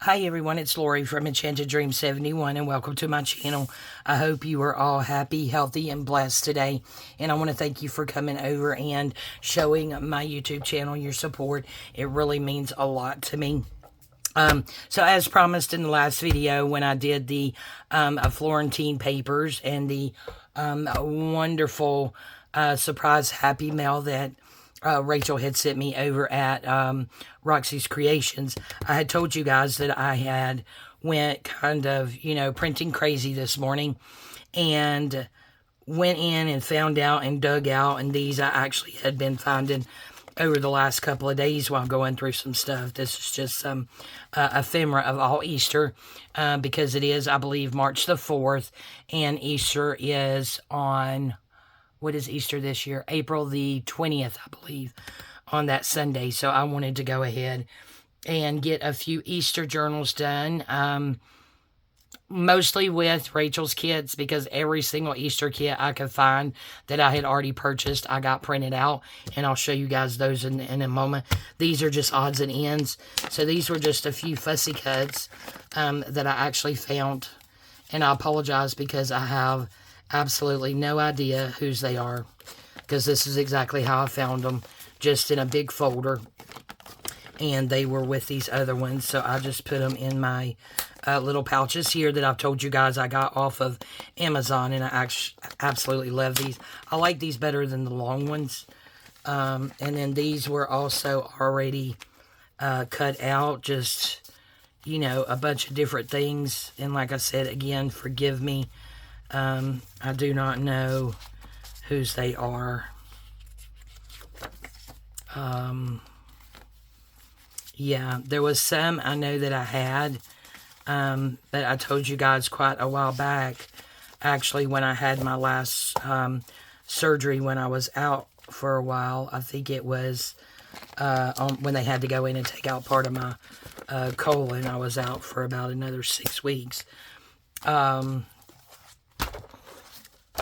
Hi everyone, it's Lorie from Enchanted Dream 71 and welcome to my channel. I hope you are all happy, healthy, and blessed today. And I want to thank you for coming over and showing my YouTube channel your support. It really means a lot to me. So as promised in the last video when I did the Florentine papers and the wonderful surprise happy mail that Rachel had sent me over at Roxy's Creations, I had told you guys that I had went kind of, printing crazy this morning and went in and found out and dug out, and these I actually had been finding over the last couple of days while going through some stuff. This is just some ephemera of all Easter because it is, I believe, March the 4th, and Easter is on... What is Easter this year? April the 20th, I believe, on that Sunday. So I wanted to go ahead and get a few Easter journals done, mostly with Rachel's kits, because every single Easter kit I could find that I had already purchased, I got printed out, and I'll show you guys those in a moment. These are just odds and ends. So these were just a few fussy cuts that I actually found, and I apologize because I have absolutely no idea whose they are, because this is exactly how I found them, just in a big folder, and they were with these other ones, so I just put them in my little pouches here that I've told you guys I got off of Amazon, and I absolutely love these. I like these better than the long ones, and then these were also already cut out, just, a bunch of different things, and like I said, again, forgive me. I do not know whose they are. Yeah, there was some I know that I had, but I told you guys quite a while back, actually, when I had my last surgery, when I was out for a while. I think it was when they had to go in and take out part of my colon. I was out for about another 6 weeks.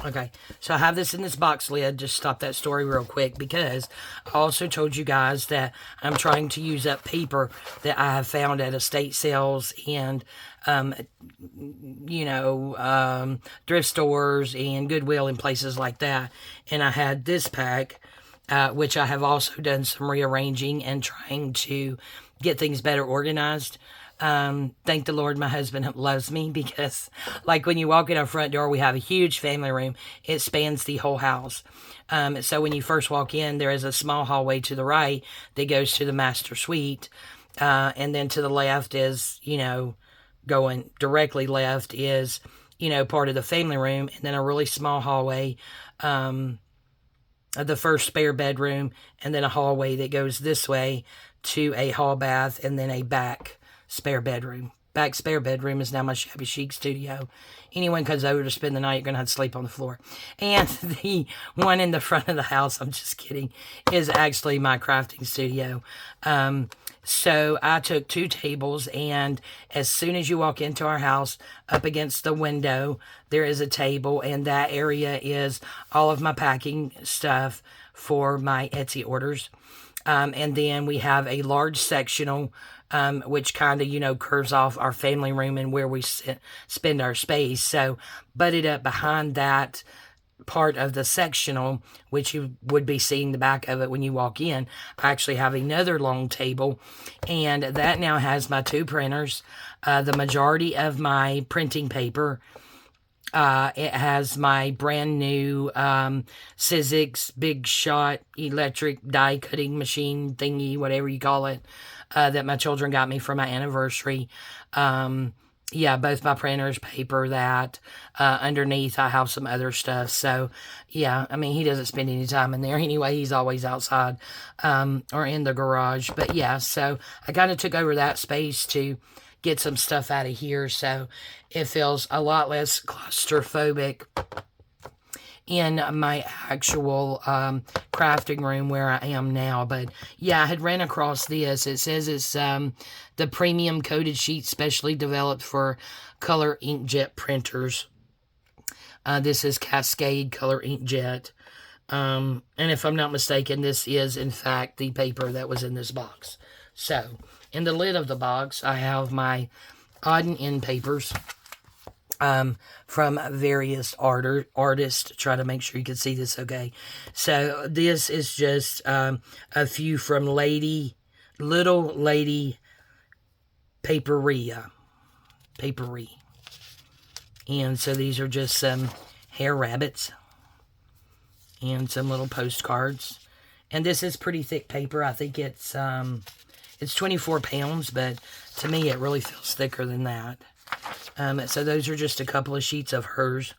Okay, so I have this in this box lid. Just stop that story real quick, because I also told you guys that I'm trying to use up paper that I have found at estate sales and, thrift stores and Goodwill and places like that. And I had this pack, which I have also done some rearranging and trying to get things better organized. Thank the Lord my husband loves me, because like when you walk in our front door, we have a huge family room. It spans the whole house. So when you first walk in, there is a small hallway to the right that goes to the master suite. And then to the left is, going directly left is, part of the family room. And then a really small hallway, the first spare bedroom, and then a hallway that goes this way to a hall bath, and then a back spare bedroom. Back spare bedroom is now my shabby chic studio. Anyone comes over to spend the night, you're going to have to sleep on the floor. And the one in the front of the house, I'm just kidding, is actually my crafting studio. So I took 2 tables, and as soon as you walk into our house, up against the window, there is a table, and that area is all of my packing stuff for my Etsy orders. And then we have a large sectional, which kind of, curves off our family room and where we spend our space. So, butted up behind that part of the sectional, which you would be seeing the back of it when you walk in, I actually have another long table, and that now has my 2 printers, the majority of my printing paper. It has my brand new Sizzix Big Shot electric die cutting machine thingy, whatever you call it, that my children got me for my anniversary. Yeah, both my printers, paper, that. Underneath, I have some other stuff. So, yeah, I mean, he doesn't spend any time in there anyway. He's always outside or in the garage. But, yeah, so I kind of took over that space to get some stuff out of here, so it feels a lot less claustrophobic in my actual crafting room where I am now. But yeah, I had ran across this. It says it's the premium coated sheet specially developed for color inkjet printers. This is Cascade Color Inkjet. And if I'm not mistaken, this is in fact the paper that was in this box. So In the lid of the box, I have my odd and end papers from various artists. Try to make sure you can see this okay. So this is just a few from Little Lady Paperie. And so these are just some hair rabbits and some little postcards. And this is pretty thick paper. I think it's 24 pounds, but to me it really feels thicker than that. So those are just a couple of sheets of hers.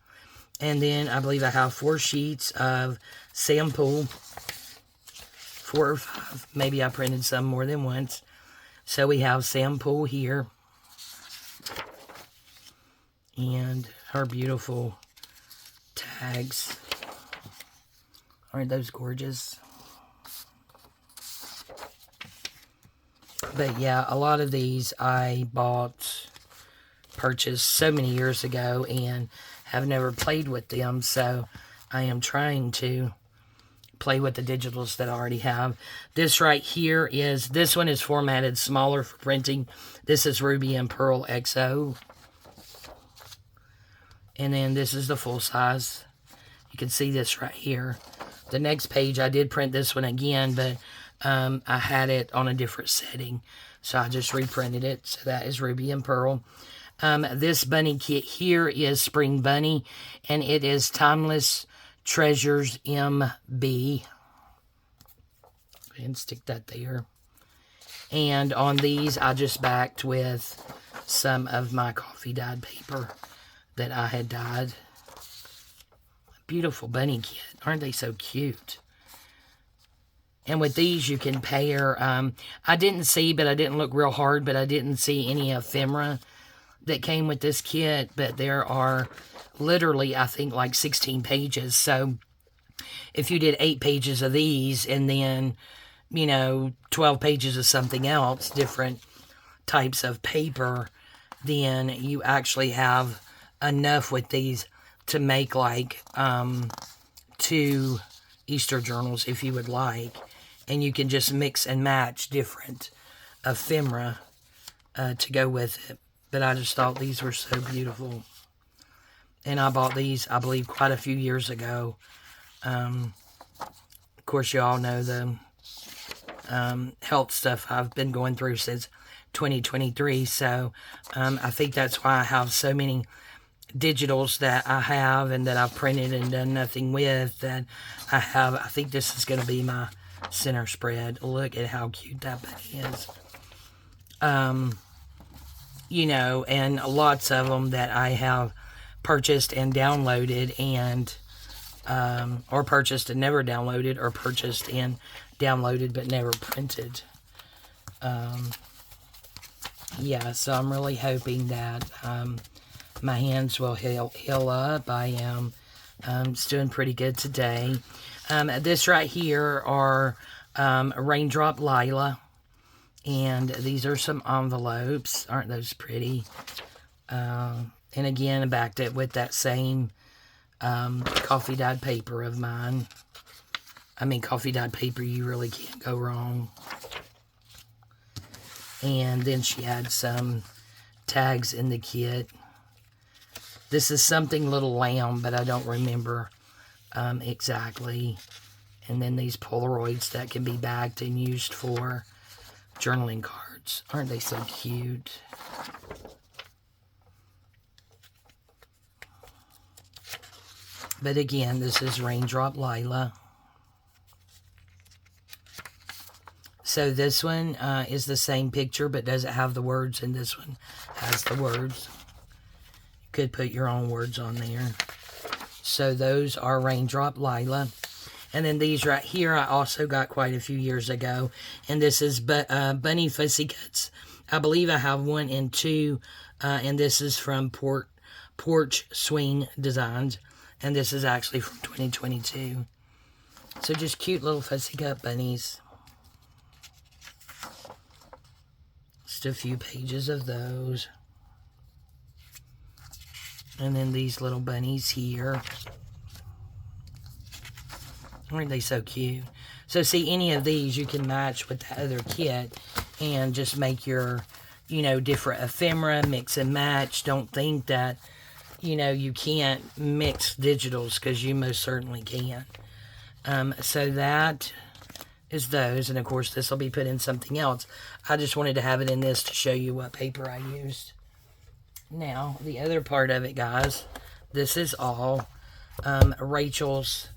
And then I believe I have 4 sheets of sample. 4 or 5. Maybe I printed some more than once. So we have sample here. And her beautiful tags. Aren't those gorgeous? But yeah, a lot of these I purchased so many years ago and have never played with them. So I am trying to play with the digitals that I already have. This right here this one is formatted smaller for printing. This is Ruby and Pearl XO. And then this is the full size. You can see this right here. The next page, I did print this one again, but I had it on a different setting. So I just reprinted it. So that is Ruby and Pearl. This bunny kit here is Spring Bunny, and it is Timeless Treasures MB. And stick that there. And on these, I just backed with some of my coffee dyed paper that I had dyed. Beautiful bunny kit. Aren't they so cute? And with these, you can pair. I didn't see, but I didn't look real hard, but I didn't see any ephemera that came with this kit. But there are literally, I think, like 16 pages. So if you did 8 pages of these and then, 12 pages of something else, different types of paper, then you actually have enough with these to make like 2 Easter journals if you would like. And you can just mix and match different ephemera to go with it. But I just thought these were so beautiful. And I bought these, I believe, quite a few years ago. Of course, you all know the health stuff I've been going through since 2023. So I think that's why I have so many digitals that I have and that I've printed and done nothing with, that I think this is going to be my center spread. Look at how cute that bunny is. And lots of them that I have purchased and downloaded and or purchased and never downloaded, or purchased and downloaded but never printed. So I'm really hoping that my hands will heal up. I am doing pretty good today. This right here are Raindrop Lila. And these are some envelopes. Aren't those pretty? And again, I backed it with that same coffee dyed paper of mine. I mean, coffee dyed paper, you really can't go wrong. And then she had some tags in the kit. This is something Little Lamb, but I don't remember exactly. And then these Polaroids that can be bagged and used for journaling cards. Aren't they so cute? But again, this is Raindrop Lila. So this one is the same picture, but doesn't have the words, and this one has the words. Could put your own words on there. So those are Raindrop Lila. And then these right here I also got quite a few years ago. And this is Bunny Pussycats. I believe I have 1 and 2. And this is from Porch Swing Designs. And this is actually from 2022. So just cute little Pussycat bunnies. Just a few pages of those. And then these little bunnies here. Aren't they so cute? So see, any of these you can match with the other kit. and just make your, different ephemera, mix and match. Don't think that, you can't mix digitals, because you most certainly can. So that is those, and of course this will be put in something else. I just wanted to have it in this to show you what paper I used. Now, the other part of it, guys, this is all Rachel's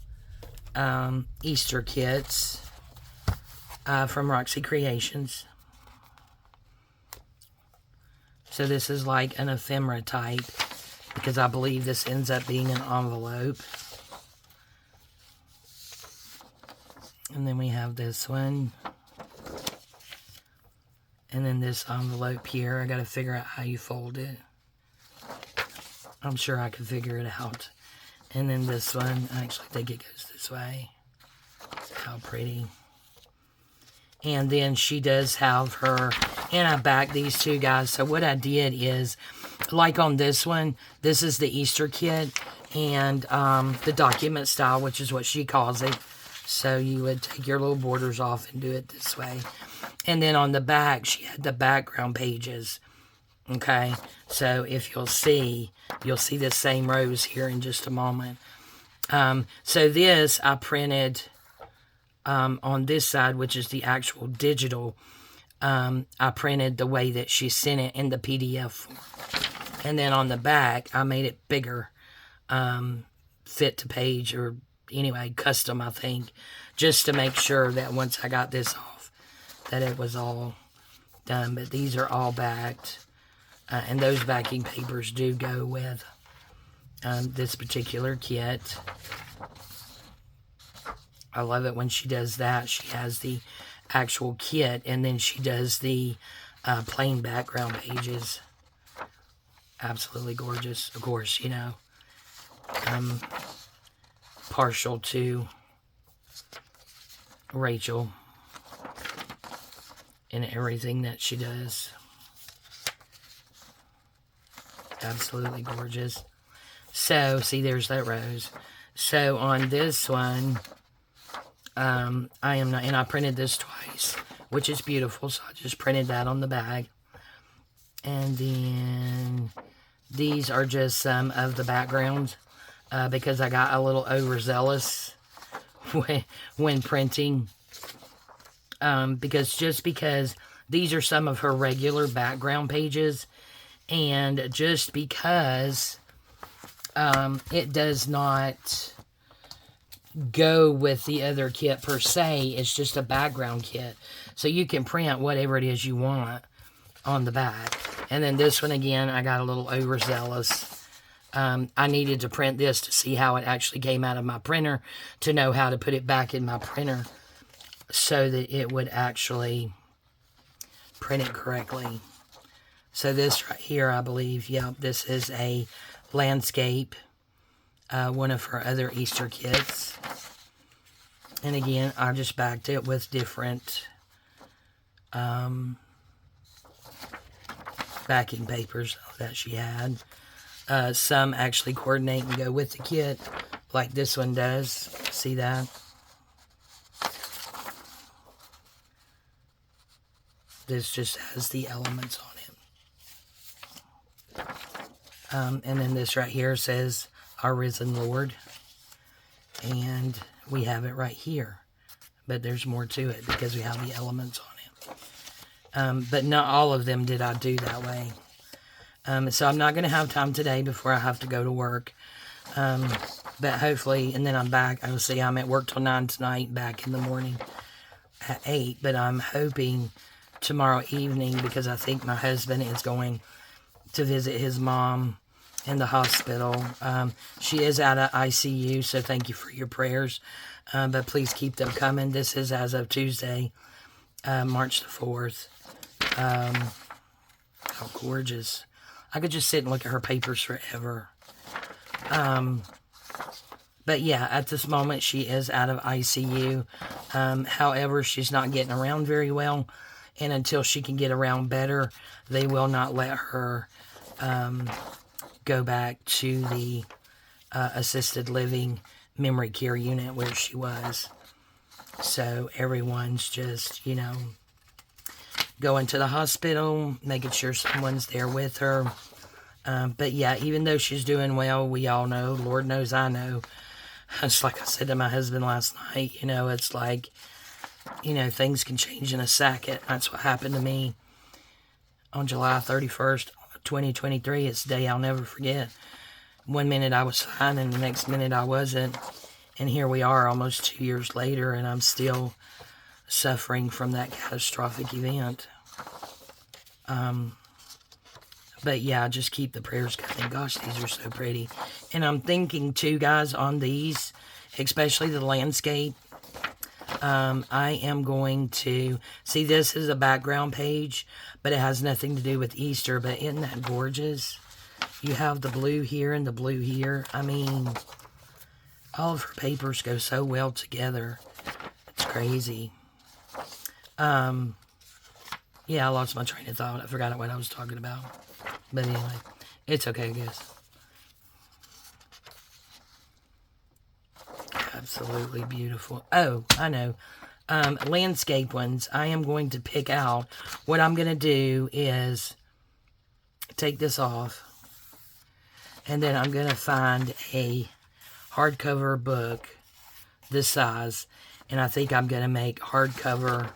Easter kits from Roxy Creations. So this is like an ephemera type, because I believe this ends up being an envelope. And then we have this one. And then this envelope here. I got to figure out how you fold it. I'm sure I can figure it out. And then this one, I actually think it goes this way. How pretty. And then she does have her, and I backed these two, guys. So what I did is, like on this one, this is the Easter kit, and the document style, which is what she calls it. So you would take your little borders off and do it this way. And then on the back, she had the background pages. Okay, so if you'll see the same rows here in just a moment. So this I printed on this side, which is the actual digital. I printed the way that she sent it in the PDF form. And then on the back, I made it bigger, fit to page, or anyway, custom, I think, just to make sure that once I got this off, that it was all done. But these are all backed. And those backing papers do go with this particular kit. I love it when she does that. She has the actual kit, and then she does the plain background pages. Absolutely gorgeous. Of course, I'm partial to Rachel in everything that she does. Absolutely gorgeous. So, see, there's that rose. So, on this one, I printed this twice, which is beautiful, so I just printed that on the bag. And then, these are just some of the backgrounds, because I got a little overzealous when printing. Because these are some of her regular background pages, and just because it does not go with the other kit per se, it's just a background kit. So you can print whatever it is you want on the back. And then this one, again, I got a little overzealous. I needed to print this to see how it actually came out of my printer, to know how to put it back in my printer so that it would actually print it correctly. So this right here, I believe, this is a landscape, one of her other Easter kits. And again, I just backed it with different backing papers that she had. Some actually coordinate and go with the kit, like this one does. See that? This just has the elements on it. And then this right here says, Our Risen Lord. And we have it right here. But there's more to it because we have the elements on it. But not all of them did I do that way. So I'm not going to have time today before I have to go to work. But hopefully, and then I'm back. I will see, I'm at work till 9 tonight, back in the morning at 8. But I'm hoping tomorrow evening, because I think my husband is going to visit his mom in the hospital. She is out of ICU, so thank you for your prayers. But please keep them coming. This is as of Tuesday, March the 4th. How gorgeous. I could just sit and look at her papers forever. But yeah, at this moment, she is out of ICU. However, she's not getting around very well. And until she can get around better, they will not let her go back to the assisted living memory care unit where she was. So everyone's just, going to the hospital, making sure someone's there with her. But yeah, even though she's doing well, we all know, Lord knows I know. It's like I said to my husband last night, it's like, things can change in a second. That's what happened to me on July 31st, 2023. It's a day I'll never forget. One minute I was fine and the next minute I wasn't. And here we are almost 2 years later and I'm still suffering from that catastrophic event. But yeah, just keep the prayers coming. Gosh, these are so pretty. And I'm thinking too, guys, on these, especially the landscape, I am going to, see, this is a background page, but it has nothing to do with Easter, but isn't that gorgeous? You have the blue here and the blue here. I mean, all of her papers go so well together. It's crazy. Yeah, I lost my train of thought. I forgot what I was talking about. But anyway, it's okay, I guess. Absolutely beautiful. Oh, I know. Landscape ones, I am going to pick out. What I'm going to do is take this off. And then I'm going to find a hardcover book this size. And I think I'm going to make hardcover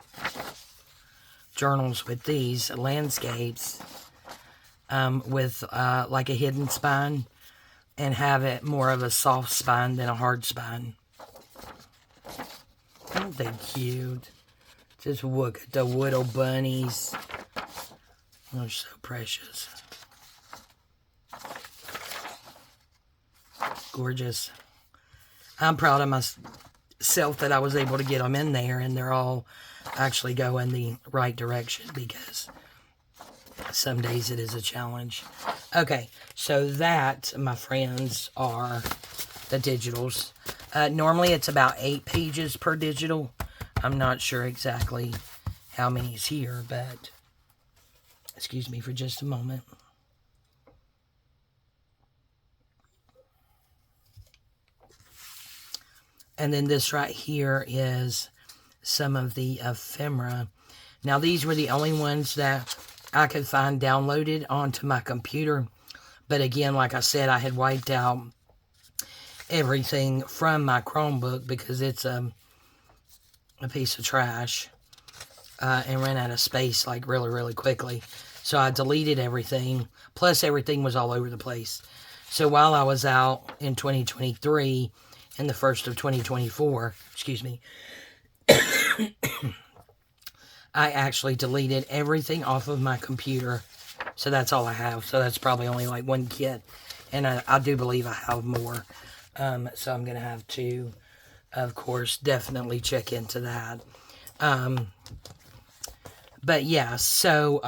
journals with these landscapes with like a hidden spine and have it more of a soft spine than a hard spine. Aren't they cute? Just look at the little bunnies. They're so precious. Gorgeous. I'm proud of myself that I was able to get them in there and they're all actually go in the right direction because some days it is a challenge. Okay, so that, my friends, are the digitals. Normally it's about 8 pages per digital. I'm not sure exactly how many is here, but excuse me for just a moment. And then this right here is some of the ephemera. Now these were the only ones that I could find downloaded onto my computer. But again, like I said, I had wiped out everything from my Chromebook because it's a piece of trash. And ran out of space like really, really quickly. So I deleted everything. Plus everything was all over the place. So while I was out in 2023... in the first of 2024, excuse me, I actually deleted everything off of my computer. So that's all I have. So that's probably only like one kit. And I do believe I have more. So I'm going to have to, of course, definitely check into that. But yeah, so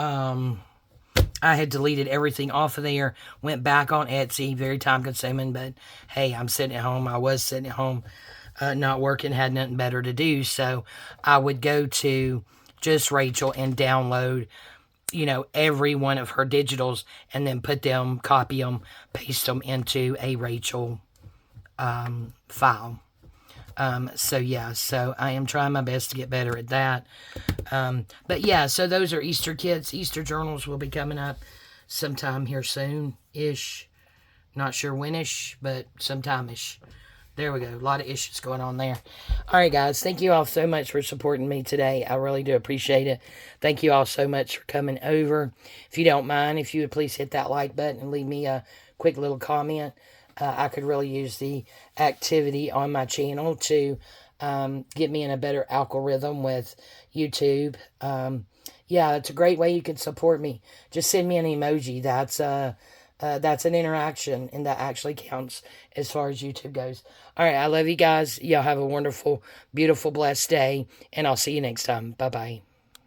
I had deleted everything off of there, went back on Etsy, very time consuming, but hey, I'm sitting at home. I was sitting at home, not working, had nothing better to do. So I would go to Just Rachel and download, every one of her digitals and then put them, copy them, paste them into a Rachel file. So yeah, so I am trying my best to get better at that. But yeah, so those are Easter kits. Easter journals will be coming up sometime here soon-ish. Not sure when-ish, but sometime-ish. There we go. A lot of issues going on there. All right, guys. Thank you all so much for supporting me today. I really do appreciate it. Thank you all so much for coming over. If you don't mind, if you would please hit that like button and leave me a quick little comment. I could really use the activity on my channel to get me in a better algorithm with YouTube. Yeah, it's a great way you can support me. Just send me an emoji. That's an interaction, and that actually counts as far as YouTube goes. All right, I love you guys. Y'all have a wonderful, beautiful, blessed day, and I'll see you next time. Bye-bye.